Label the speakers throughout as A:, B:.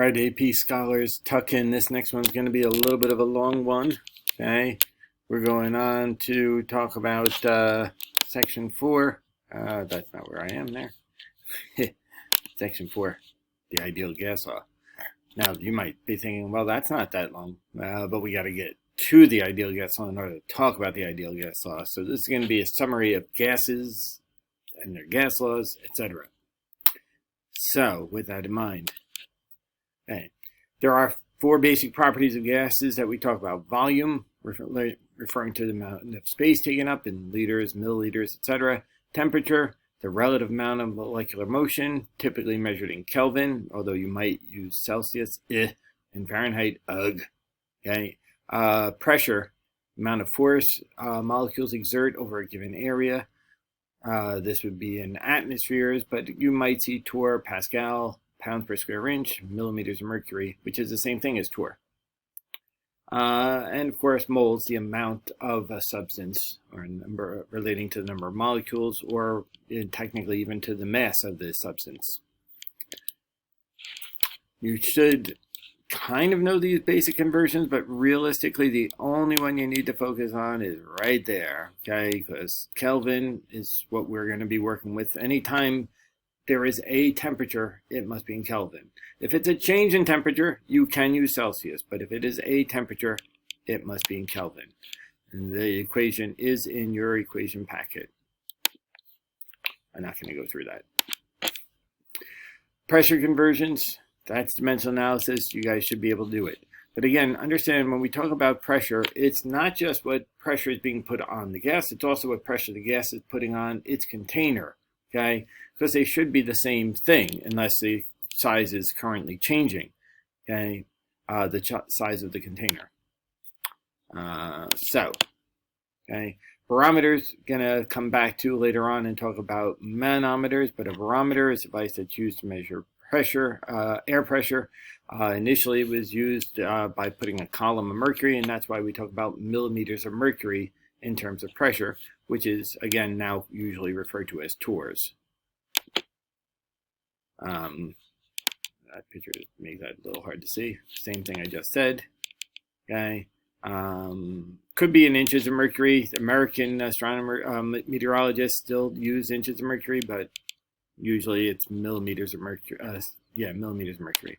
A: right, AP scholars, tuck in. This next one's going to be a little bit of a long one. Okay, we're going on to talk about section 4. That's not where I am there. Section 4, the ideal gas law. Now, you might be thinking, well, that's not that long, but we got to get to the ideal gas law in order to talk about the ideal gas law. So this is going to be a summary of gases and their gas laws, etc. So, with that in mind, okay, there are 4 basic properties of gases that we talk about. Volume, referring to the amount of space taken up in liters, milliliters, etc. Temperature, the relative amount of molecular motion, typically measured in Kelvin, although you might use Celsius, and Fahrenheit, okay. Pressure, amount of force molecules exert over a given area. This would be in atmospheres, but you might see torr, Pascal, pounds per square inch, millimeters of mercury, which is the same thing as torr. And of course, moles, the amount of a substance, or number relating to the number of molecules, or technically even to the mass of the substance. You should kind of know these basic conversions, but realistically, the only one you need to focus on is right there, okay? Because Kelvin is what we're going to be working with. Anytime there is a temperature, it must be in Kelvin. If it's a change in temperature, you can use Celsius, but if it is a temperature, it must be in Kelvin. And the equation is in your equation packet. I'm not going to go through that. Pressure conversions, that's dimensional analysis. You guys should be able to do it. But again, understand when we talk about pressure, it's not just what pressure is being put on the gas, it's also what pressure the gas is putting on its container. Okay, because they should be the same thing unless the size is currently changing. Okay, the size of the container. Okay, barometers gonna come back to later on and talk about manometers, but a barometer is a device that's used to measure pressure, air pressure. Initially, it was used by putting a column of mercury, and that's why we talk about millimeters of mercury in terms of pressure, which is, again, now usually referred to as torrs. That picture makes that a little hard to see. Same thing I just said. Okay. Could be in inches of mercury. American astronomer, meteorologists still use inches of mercury, but usually it's millimeters of mercury. Millimeters of mercury.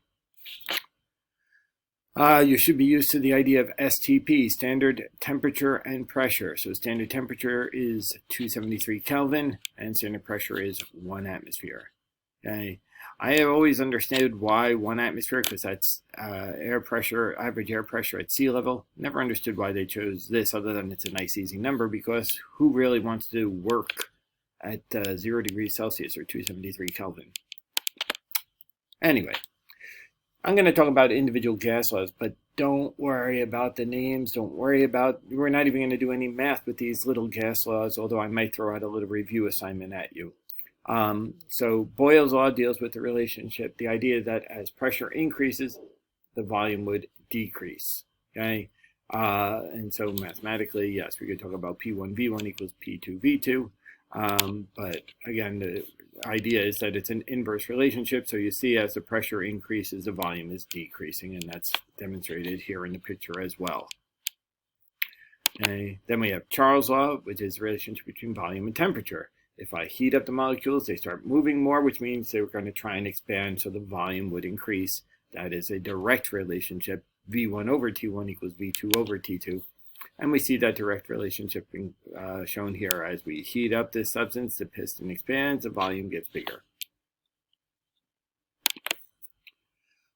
A: You should be used to the idea of STP, standard temperature and pressure. So standard temperature is 273 Kelvin, and standard pressure is 1 atmosphere. Okay, I have always understood why 1 atmosphere, because that's air pressure, average air pressure at sea level. Never understood why they chose this, other than it's a nice easy number, because who really wants to work at 0 degrees Celsius or 273 Kelvin? Anyway, I'm going to talk about individual gas laws, but don't worry about the names. Don't worry about, we're not even going to do any math with these little gas laws, although I might throw out a little review assignment at you. So Boyle's law deals with the relationship, the idea that as pressure increases, the volume would decrease. Okay, and so mathematically, yes, we could talk about P1V1 equals P2V2. But again, the idea is that it's an inverse relationship. So you see, as the pressure increases, the volume is decreasing, and that's demonstrated here in the picture as well. Okay. Then we have Charles' law, which is the relationship between volume and temperature. If I heat up the molecules, they start moving more, which means they were going to try and expand, so the volume would increase. That is a direct relationship. V1 over T1 equals V2 over T2. And we see that direct relationship being shown here. As we heat up this substance, the piston expands, the volume gets bigger.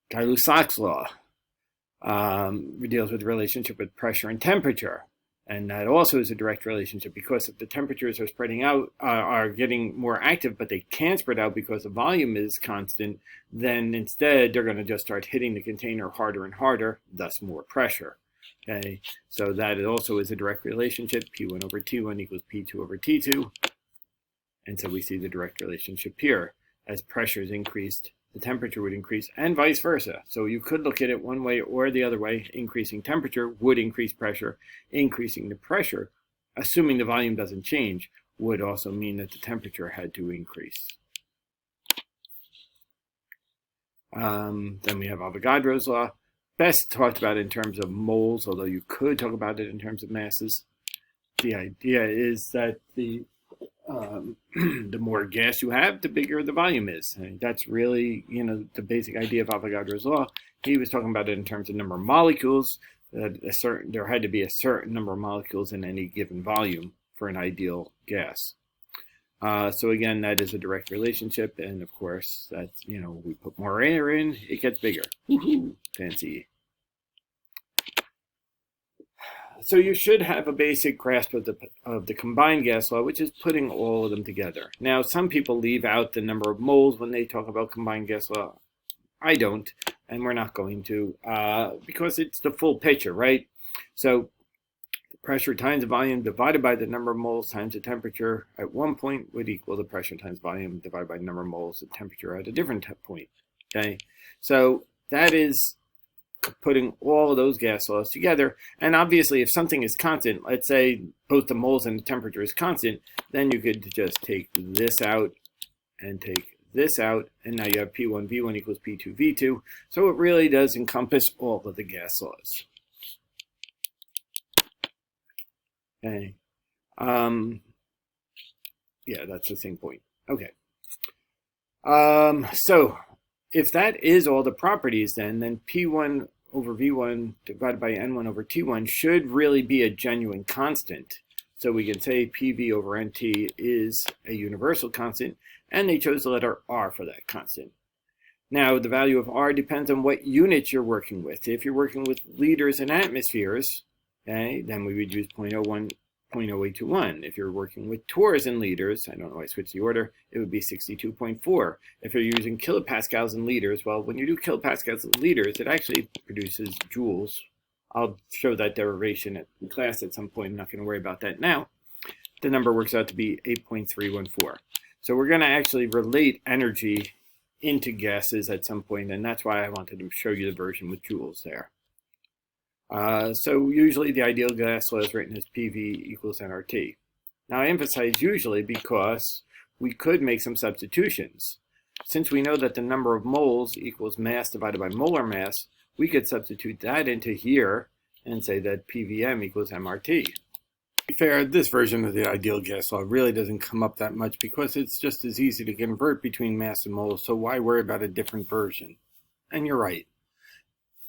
A: Gay-Lussac's law deals with the relationship with pressure and temperature. And that also is a direct relationship, because if the temperatures are spreading out, are getting more active, but they can't spread out because the volume is constant, then instead they're going to just start hitting the container harder and harder, thus more pressure. Okay, so that also is a direct relationship. P1 over T1 equals P2 over T2. And so we see the direct relationship here. As pressure is increased, the temperature would increase, and vice versa. So you could look at it one way or the other way. Increasing temperature would increase pressure. Increasing the pressure, assuming the volume doesn't change, would also mean that the temperature had to increase. Then we have Avogadro's law. Best talked about in terms of moles, although you could talk about it in terms of masses. The idea is that the more gas you have, the bigger the volume is. And that's really, the basic idea of Avogadro's law. He was talking about it in terms of number of molecules. There had to be a certain number of molecules in any given volume for an ideal gas. So again, that is a direct relationship, and of course, that's, we put more air in, it gets bigger. Woohoo! Fancy. So you should have a basic grasp of the combined gas law, which is putting all of them together. Now, some people leave out the number of moles when they talk about combined gas law. I don't, and we're not going to, because it's the full picture, right? So the pressure times the volume divided by the number of moles times the temperature at one point would equal the pressure times volume divided by the number of moles of temperature at a different point, okay? So that is putting all of those gas laws together. And obviously, if something is constant, let's say both the moles and the temperature is constant, then you could just take this out and take this out, and now you have P1 V1 equals P2 V2. So it really does encompass all of the gas laws. Okay. Yeah, that's the same point. Okay. So if that is all the properties, then P1 over V1 divided by N1 over T1 should really be a genuine constant. So we can say PV over NT is a universal constant, and they chose the letter R for that constant. Now, the value of R depends on what units you're working with. If you're working with liters and atmospheres, okay, then we would use 0.01, 0.0821. If you're working with torrs and liters, I don't know why I switched the order, it would be 62.4. If you're using kilopascals and liters, well, when you do kilopascals and liters, it actually produces joules. I'll show that derivation in class at some point. I'm not going to worry about that now. The number works out to be 8.314. So we're going to actually relate energy into gases at some point, and that's why I wanted to show you the version with joules there. So usually the ideal gas law is written as PV equals nRT. Now I emphasize usually because we could make some substitutions. Since we know that the number of moles equals mass divided by molar mass, we could substitute that into here and say that PVM equals MRT. To be fair, this version of the ideal gas law really doesn't come up that much because it's just as easy to convert between mass and moles, so why worry about a different version? And you're right.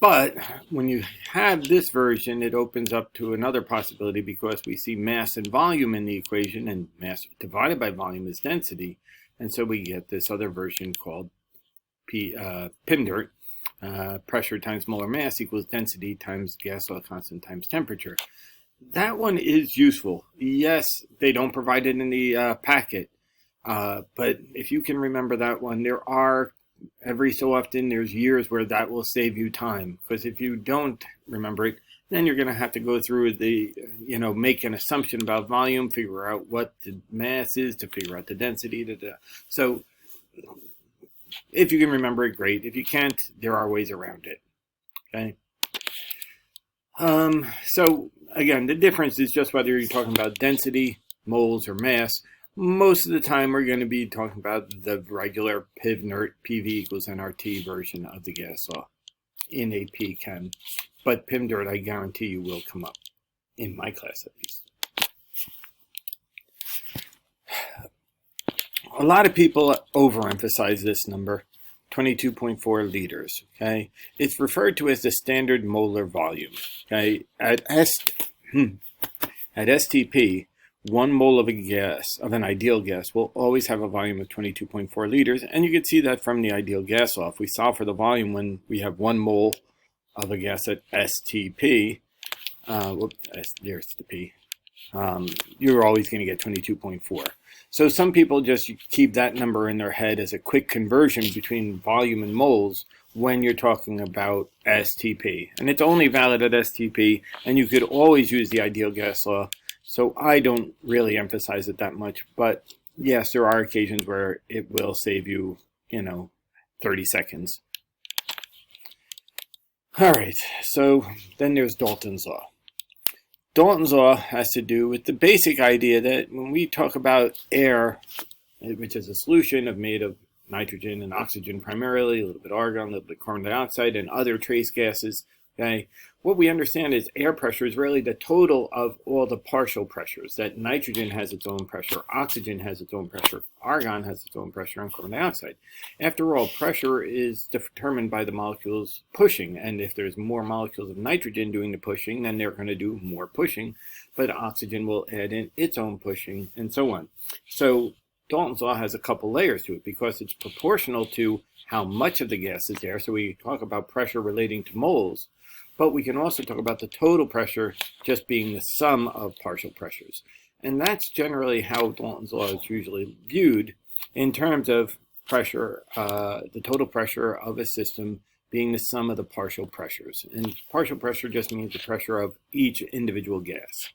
A: But when you have this version, it opens up to another possibility because we see mass and volume in the equation, and mass divided by volume is density. And so we get this other version called PIMDIRT. Pressure times molar mass equals density times gas law constant times temperature. That one is useful. Yes, they don't provide it in the packet, but if you can remember that one, there are every so often there's years where that will save you time, because if you don't remember it, then you're going to have to go through the, make an assumption about volume, figure out what the mass is to figure out the density. So if you can remember it, great. If you can't, there are ways around it. Okay. So again, the difference is just whether you're talking about density, moles, or mass. Most of the time, we're going to be talking about the regular PIV-NERT, PV equals nRT version of the gas law in AP Chem. But PIMDIRT, I guarantee you, will come up in my class at least. A lot of people overemphasize this number, 22.4 liters, okay? It's referred to as the standard molar volume, okay? At STP, 1 mole of a gas, of an ideal gas, will always have a volume of 22.4 liters, and you can see that from the ideal gas law. If we solve for the volume when we have 1 mole of a gas at STP, there's the P, you're always going to get 22.4. So some people just keep that number in their head as a quick conversion between volume and moles when you're talking about STP. And it's only valid at STP, and you could always use the ideal gas law. So I don't really emphasize it that much. But yes, there are occasions where it will save you, 30 seconds. All right, so then there's Dalton's law. Dalton's law has to do with the basic idea that when we talk about air, which is a solution made of nitrogen and oxygen primarily, a little bit argon, a little bit carbon dioxide, and other trace gases. Okay, what we understand is air pressure is really the total of all the partial pressures. That nitrogen has its own pressure, oxygen has its own pressure, argon has its own pressure, and carbon dioxide. After all, pressure is determined by the molecules pushing, and if there's more molecules of nitrogen doing the pushing, then they're going to do more pushing, but oxygen will add in its own pushing, and so on. So Dalton's law has a couple layers to it because it's proportional to how much of the gas is there. So we talk about pressure relating to moles, but we can also talk about the total pressure just being the sum of partial pressures. And that's generally how Dalton's law is usually viewed in terms of pressure, the total pressure of a system being the sum of the partial pressures. And partial pressure just means the pressure of each individual gas.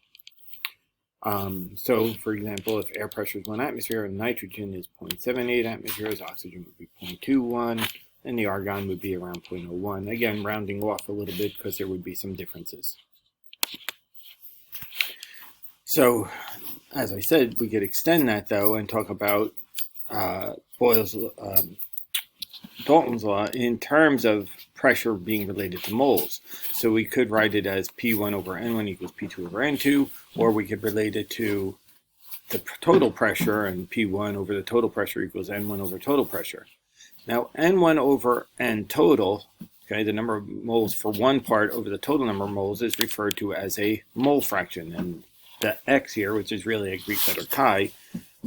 A: So, for example, if air pressure is 1 atmosphere and nitrogen is 0.78 atmospheres, oxygen would be 0.21, and the argon would be around 0.01. Again, rounding off a little bit because there would be some differences. So, as I said, we could extend that, though, and talk about Dalton's law in terms of pressure being related to moles. So we could write it as P1 over N1 equals P2 over N2, or we could relate it to the total pressure, and P1 over the total pressure equals N1 over total pressure. Now, N1 over N total, okay, the number of moles for one part over the total number of moles is referred to as a mole fraction. And the X here, which is really a Greek letter chi,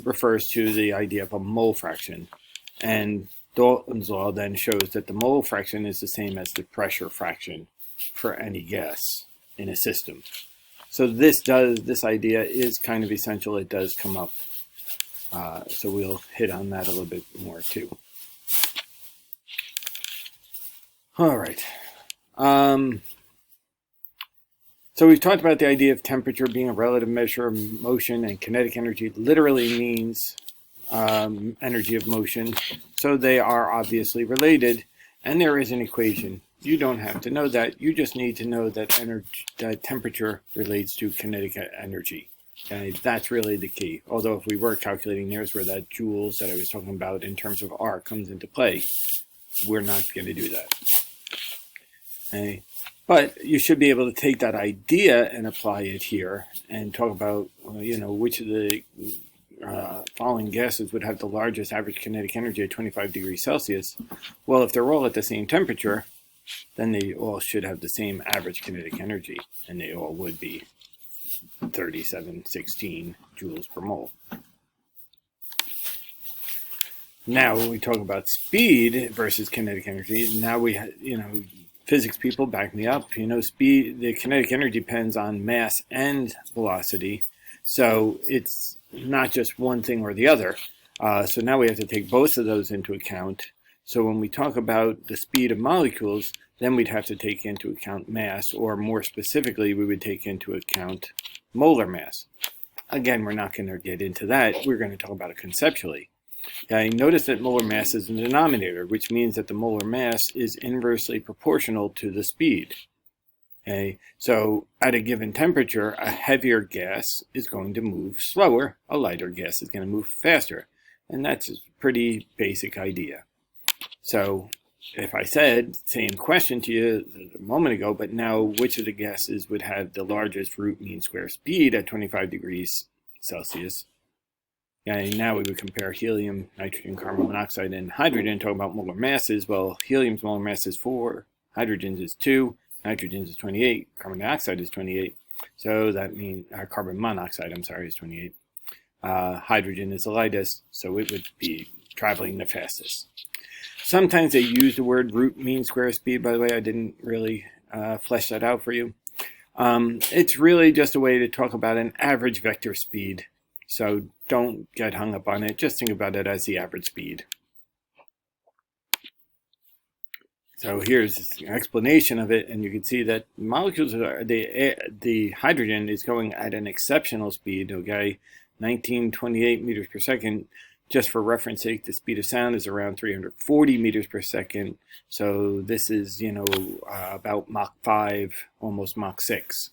A: refers to the idea of a mole fraction. And Dalton's law then shows that the mole fraction is the same as the pressure fraction for any gas in a system. So this idea is kind of essential. It does come up. So we'll hit on that a little bit more too. All right. So we've talked about the idea of temperature being a relative measure of motion, and kinetic energy literally means energy of motion. So they are obviously related, and there is an equation. You don't have to know that. You just need to know that temperature relates to kinetic energy. Okay, that's really the key. Although if we were calculating, there's where that joules that I was talking about in terms of R comes into play. We're not going to do that. Okay. But you should be able to take that idea and apply it here and talk about, which of the following gases would have the largest average kinetic energy at 25 degrees Celsius. Well, if they're all at the same temperature, then they all should have the same average kinetic energy, and they all would be 3716 joules per mole. Now, when we talk about speed versus kinetic energy, now we, physics people back me up. Speed, the kinetic energy depends on mass and velocity. So it's not just one thing or the other. So now we have to take both of those into account. So when we talk about the speed of molecules, then we'd have to take into account mass, or more specifically, we would take into account molar mass. Again, we're not going to get into that. We're going to talk about it conceptually. Okay, notice that molar mass is in the denominator, which means that the molar mass is inversely proportional to the speed. Okay, so at a given temperature, a heavier gas is going to move slower, a lighter gas is going to move faster. And that's a pretty basic idea. So if I said same question to you a moment ago, but now which of the gases would have the largest root mean square speed at 25 degrees Celsius? And now we would compare helium, nitrogen, carbon monoxide, and hydrogen, talking about molar masses. Well, helium's molar mass is 4, hydrogen's is 2, nitrogen's is 28, carbon dioxide is 28. So that means carbon monoxide, is 28. Hydrogen is the lightest, so it would be traveling the fastest. Sometimes they use the word root mean square speed. By the way, I didn't really flesh that out for you. It's really just a way to talk about an average vector speed. So don't get hung up on it. Just think about it as the average speed. So here's an explanation of it, and you can see that molecules, the hydrogen is going at an exceptional speed, okay, 1928 meters per second. Just for reference sake, the speed of sound is around 340 meters per second. So this is, about Mach 5, almost Mach 6,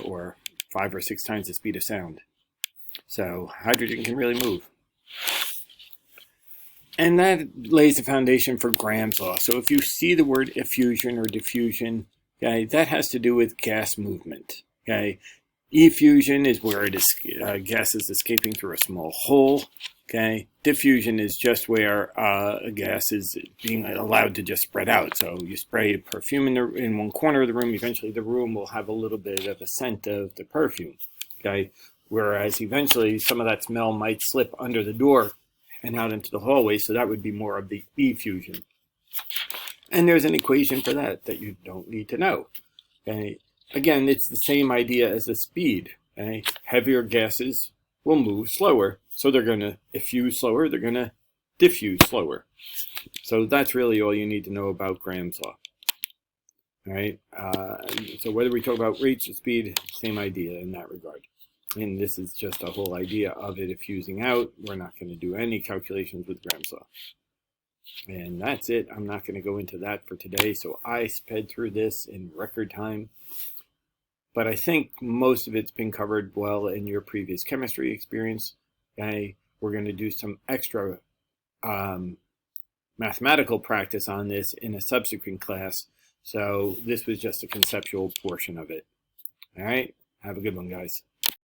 A: or 5 or 6 times the speed of sound. So hydrogen can really move. And that lays the foundation for Graham's law. So if you see the word effusion or diffusion, okay, that has to do with gas movement. Okay, effusion is where gas is escaping through a small hole. Okay, diffusion is just where a gas is being allowed to just spread out. So you spray perfume in one corner of the room, eventually the room will have a little bit of a scent of the perfume. Okay, whereas eventually some of that smell might slip under the door and out into the hallway, so that would be more of the effusion. And there's an equation for that you don't need to know. Okay, again, it's the same idea as the speed. Okay, heavier gases will move slower, so they're going to effuse slower, they're going to diffuse slower. So that's really all you need to know about Graham's law. All right, so whether we talk about rates or speed, same idea in that regard. And this is just a whole idea of it effusing out. We're not going to do any calculations with Graham's law. And that's it. I'm not going to go into that for today. So I sped through this in record time. But I think most of it's been covered well in your previous chemistry experience. Okay? We're going to do some extra mathematical practice on this in a subsequent class. So this was just a conceptual portion of it. All right? Have a good one, guys.